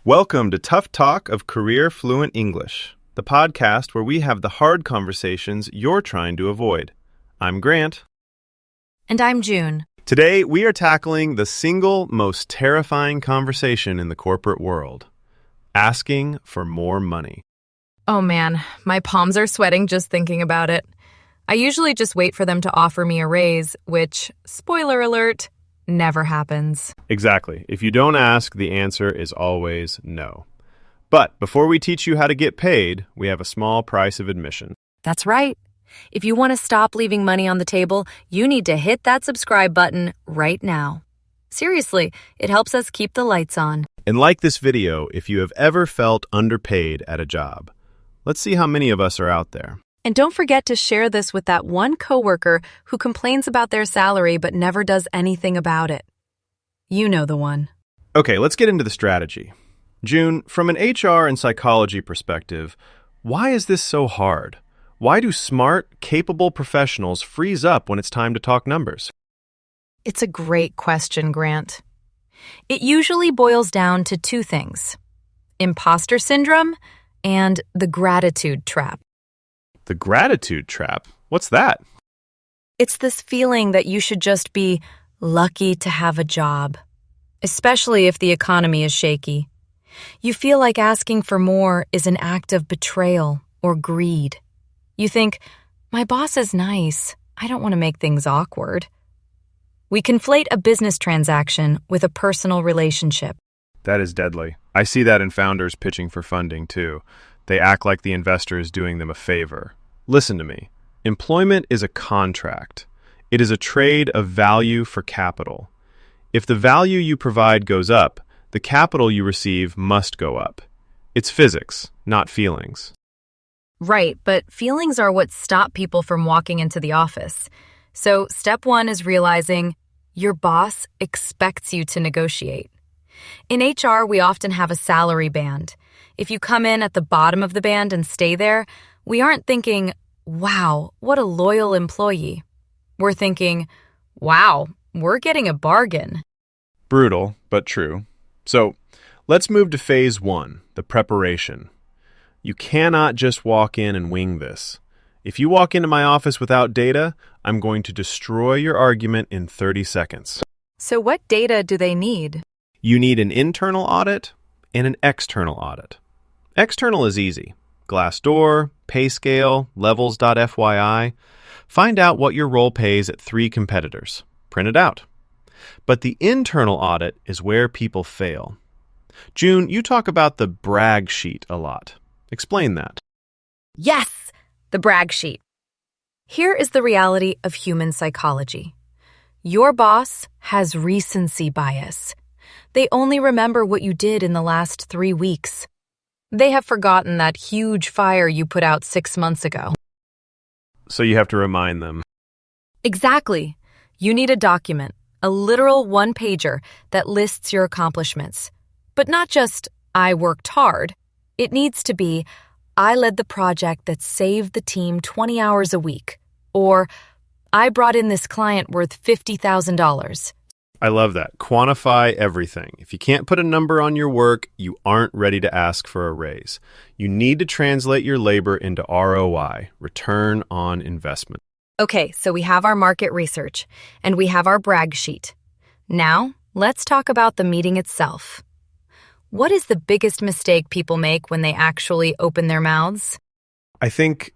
Welcome to Tough Talk of Career Fluent English, the podcast where we have the hard conversations you're trying to avoid. I'm Grant. And I'm June. Today, we are tackling the single most terrifying conversation in the corporate world, asking for more money. Oh man, my palms are sweating just thinking about it. I usually just wait for them to offer me a raise, which, spoiler alert, never happens. Exactly. If you don't ask, the answer is always no. But before we teach you how to get paid, we have a small price of admission. That's right. If you want to stop leaving money on the table, you need to hit that subscribe button right now. Seriously, it helps us keep the lights on. And like this video if you have ever felt underpaid at a job. Let's see how many of us are out there. And don't forget to share this with that one coworker who complains about their salary but never does anything about it. You know the one. Okay, let's get into the strategy. June, from an HR and psychology perspective, why is this so hard? Why do smart, capable professionals freeze up when it's time to talk numbers? It's a great question, Grant. It usually boils down to two things: imposter syndrome and the gratitude trap. The gratitude trap? What's that? It's this feeling that you should just be lucky to have a job, especially if the economy is shaky. You feel like asking for more is an act of betrayal or greed. You think, my boss is nice. I don't want to make things awkward. We conflate a business transaction with a personal relationship. That is deadly. I see that in founders pitching for funding, too. They act like the investor is doing them a favor. Listen to me. Employment is a contract. It is a trade of value for capital. If the value you provide goes up, the capital you receive must go up. It's physics, not feelings. Right, but feelings are what stop people from walking into the office. So step one is realizing your boss expects you to negotiate. In HR, we often have a salary band. If you come in at the bottom of the band and stay there, we aren't thinking, wow, what a loyal employee. We're thinking, wow, we're getting a bargain. Brutal, but true. So let's move to phase one, the preparation. You cannot just walk in and wing this. If you walk into my office without data, I'm going to destroy your argument in 30 seconds. So what data do they need? You need an internal audit and an external audit. External is easy. Glassdoor, PayScale, levels.fyi. Find out what your role pays at 3 competitors. Print it out. But the internal audit is where people fail. June, you talk about the brag sheet a lot. Explain that. Yes, the brag sheet. Here is the reality of human psychology. Your boss has recency bias. They only remember what you did in the last 3 weeks. They have forgotten that huge fire you put out 6 months ago. So you have to remind them. Exactly. You need a document, a literal one-pager that lists your accomplishments. But not just, I worked hard. It needs to be, I led the project that saved the team 20 hours a week. Or, I brought in this client worth $50,000. I love that. Quantify everything. If you can't put a number on your work, you aren't ready to ask for a raise. You need to translate your labor into ROI, return on investment. Okay, so we have our market research, and we have our brag sheet. Now, let's talk about the meeting itself. What is the biggest mistake people make when they actually open their mouths? I think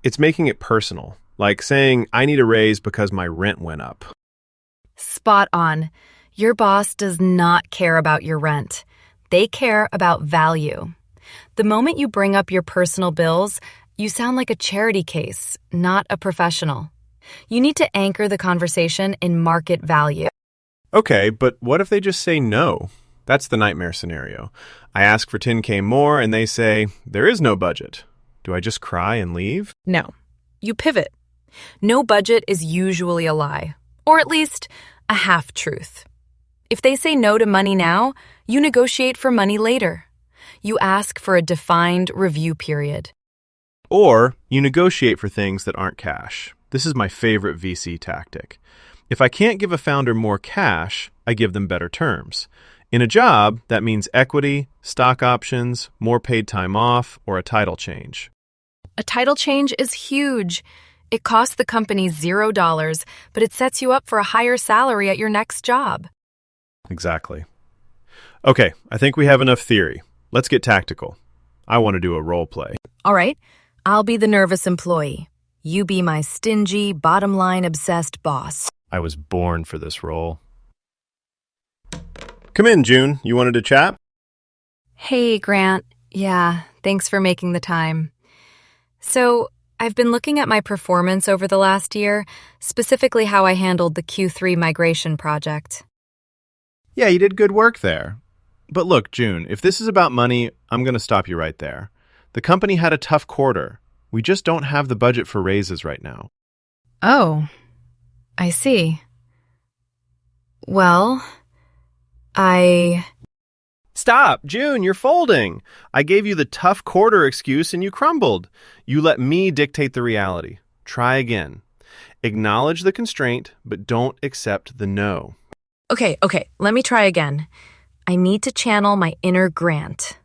it's making it personal, like saying, I need a raise because my rent went up. Spot on. Your boss does not care about your rent. They care about value. The moment you bring up your personal bills, you sound like a charity case, not a professional. You need to anchor the conversation in market value. Okay, but what if they just say no? That's the nightmare scenario. I ask for $10K more and they say, there is no budget. Do I just cry and leave? No. You pivot. No budget is usually a lie, or at least a half-truth. If they say no to money now, you negotiate for money later. You ask for a defined review period. Or you negotiate for things that aren't cash. This is my favorite VC tactic. If I can't give a founder more cash, I give them better terms. In a job, that means equity, stock options, more paid time off, or a title change. A title change is huge. It costs the company $0, but it sets you up for a higher salary at your next job. Exactly. Okay, I think we have enough theory. Let's get tactical. I want to do a role play. All right, I'll be the nervous employee. You be my stingy, bottom-line obsessed boss. I was born for this role. Come in, June. You wanted to chat? Hey, Grant. Yeah, thanks for making the time. So, I've been looking at my performance over the last year, specifically how I handled the Q3 migration project. Yeah, you did good work there. But look, June, if this is about money, I'm going to stop you right there. The company had a tough quarter. We just don't have the budget for raises right now. Oh, I see. Well, Stop, June, you're folding. I gave you the tough quarter excuse and you crumbled. You let me dictate the reality. Try again. Acknowledge the constraint, but don't accept the no. Okay, let me try again. I need to channel my inner Grant.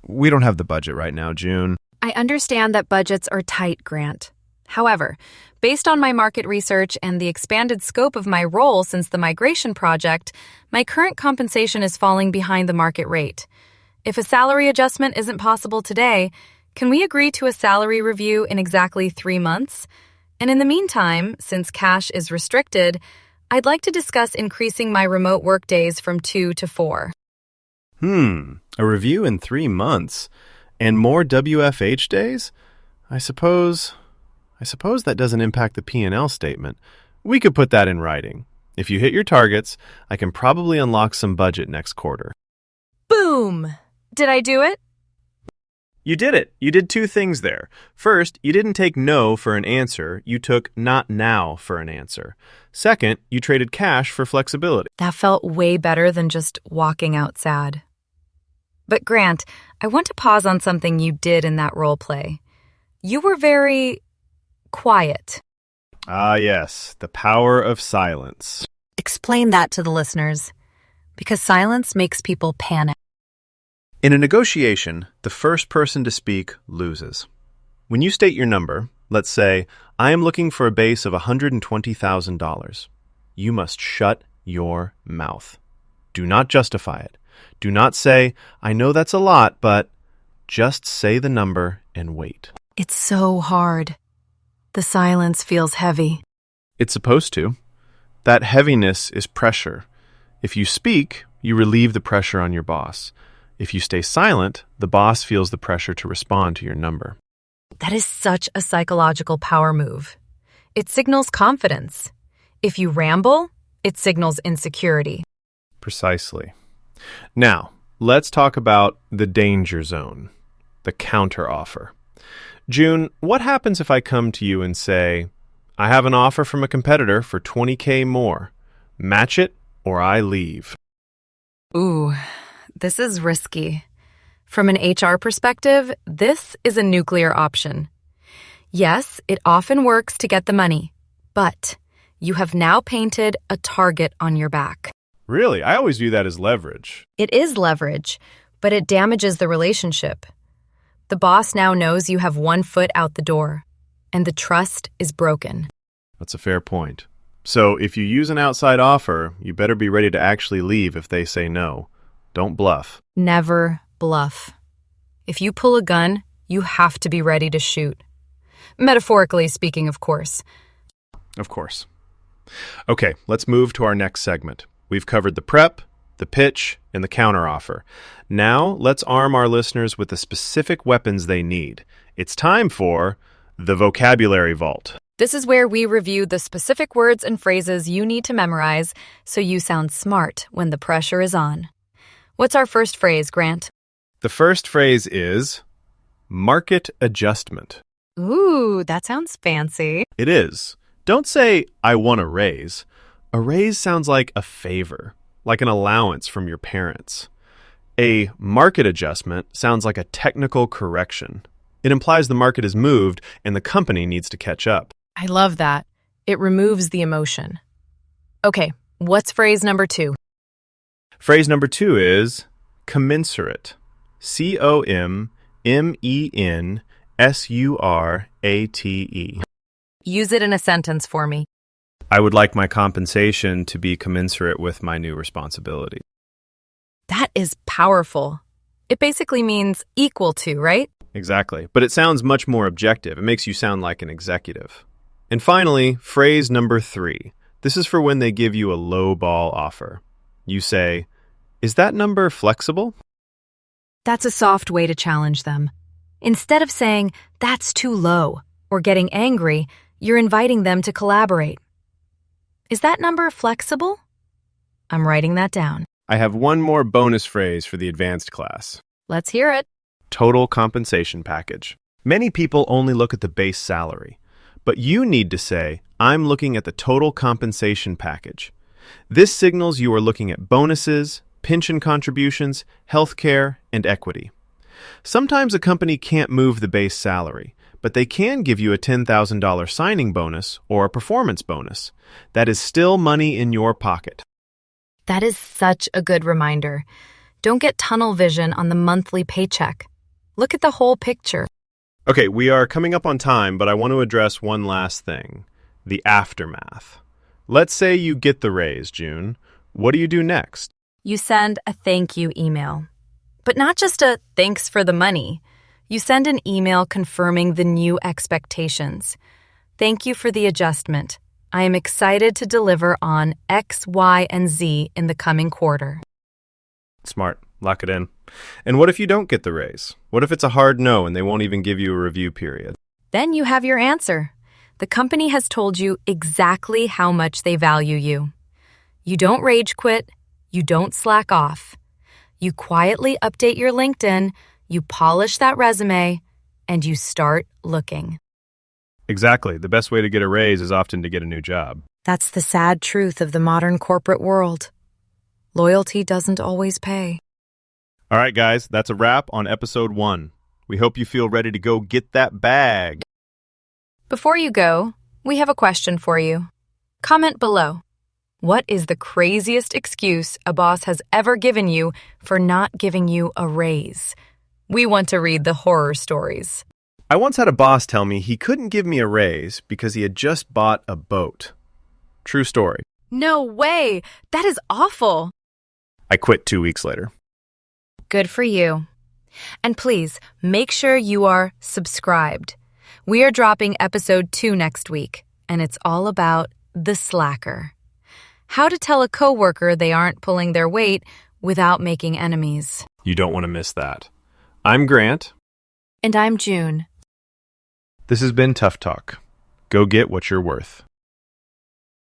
We don't have the budget right now, June. I understand that budgets are tight, Grant. However, based on my market research and the expanded scope of my role since the migration project, my current compensation is falling behind the market rate. If a salary adjustment isn't possible today, can we agree to a salary review in exactly 3 months? And in the meantime, since cash is restricted, I'd like to discuss increasing my remote work days from 2 to 4. A review in 3 months and more WFH days? I suppose that doesn't impact the P&L statement. We could put that in writing. If you hit your targets, I can probably unlock some budget next quarter. Boom! Did I do it? You did it. You did 2 things there. First, you didn't take no for an answer. You took not now for an answer. Second, you traded cash for flexibility. That felt way better than just walking out sad. But Grant, I want to pause on something you did in that role play. You were very quiet. Ah, yes, the power of silence. Explain that to the listeners, because silence makes people panic. In a negotiation, the first person to speak loses. When you state your number, let's say, I am looking for a base of $120,000. You must shut your mouth. Do not justify it. Do not say, I know that's a lot, but just say the number and wait. It's so hard. The silence feels heavy. It's supposed to. That heaviness is pressure. If you speak, you relieve the pressure on your boss. If you stay silent, the boss feels the pressure to respond to your number. That is such a psychological power move. It signals confidence. If you ramble, it signals insecurity. Precisely. Now, let's talk about the danger zone, the counteroffer. June, what happens if I come to you and say, I have an offer from a competitor for $20K more. Match it or I leave. Ooh, this is risky. From an HR perspective, this is a nuclear option. Yes, it often works to get the money, but you have now painted a target on your back. Really? I always view that as leverage. It is leverage, but it damages the relationship. The boss now knows you have 1 foot out the door, and the trust is broken. That's a fair point. So if you use an outside offer, you better be ready to actually leave if they say no. Don't bluff. Never bluff. If you pull a gun, you have to be ready to shoot. Metaphorically speaking, of course. Of course. Okay, let's move to our next segment. We've covered the prep, the pitch, and the counteroffer. Now, let's arm our listeners with the specific weapons they need. It's time for the vocabulary vault. This is where we review the specific words and phrases you need to memorize so you sound smart when the pressure is on. What's our first phrase, Grant? The first phrase is market adjustment. Ooh, that sounds fancy. It is. Don't say, I want a raise. A raise sounds like a favor, like an allowance from your parents. A market adjustment sounds like a technical correction. It implies the market has moved and the company needs to catch up. I love that. It removes the emotion. Okay, What's phrase number 2? Phrase number 2 is commensurate. COMMENSURATE. Use it in a sentence for me. I would like my compensation to be commensurate with my new responsibility. That is powerful. It basically means equal to, right? Exactly. But it sounds much more objective. It makes you sound like an executive. And finally, phrase number 3. This is for when they give you a low ball offer. You say, "Is that number flexible?" That's a soft way to challenge them. Instead of saying, "That's too low," or getting angry, you're inviting them to collaborate. Is that number flexible? I'm writing that down. I have one more bonus phrase for the advanced class. Let's hear it. Total compensation package. Many people only look at the base salary, but you need to say, "I'm looking at the total compensation package." This signals you are looking at bonuses, pension contributions, healthcare, and equity. Sometimes a company can't move the base salary, but they can give you a $10,000 signing bonus or a performance bonus. That is still money in your pocket. That is such a good reminder. Don't get tunnel vision on the monthly paycheck. Look at the whole picture. Okay, we are coming up on time, but I want to address one last thing, the aftermath. Let's say you get the raise, June. What do you do next? You send a thank you email. But not just a thanks for the money. You send an email confirming the new expectations. Thank you for the adjustment. I am excited to deliver on X, Y, and Z in the coming quarter. Smart. Lock it in. And what if you don't get the raise? What if it's a hard no and they won't even give you a review period? Then you have your answer. The company has told you exactly how much they value you. You don't rage quit. You don't slack off. You quietly update your LinkedIn, you polish that resume, and you start looking. Exactly. The best way to get a raise is often to get a new job. That's the sad truth of the modern corporate world. Loyalty doesn't always pay. All right, guys, that's a wrap on episode 1. We hope you feel ready to go get that bag. Before you go, we have a question for you. Comment below. What is the craziest excuse a boss has ever given you for not giving you a raise? We want to read the horror stories. I once had a boss tell me he couldn't give me a raise because he had just bought a boat. True story. No way! That is awful! I quit 2 weeks later. Good for you. And please, make sure you are subscribed. We are dropping episode 2 next week, and it's all about the slacker. How to tell a coworker they aren't pulling their weight without making enemies. You don't want to miss that. I'm Grant. And I'm June. This has been Tough Talk. Go get what you're worth.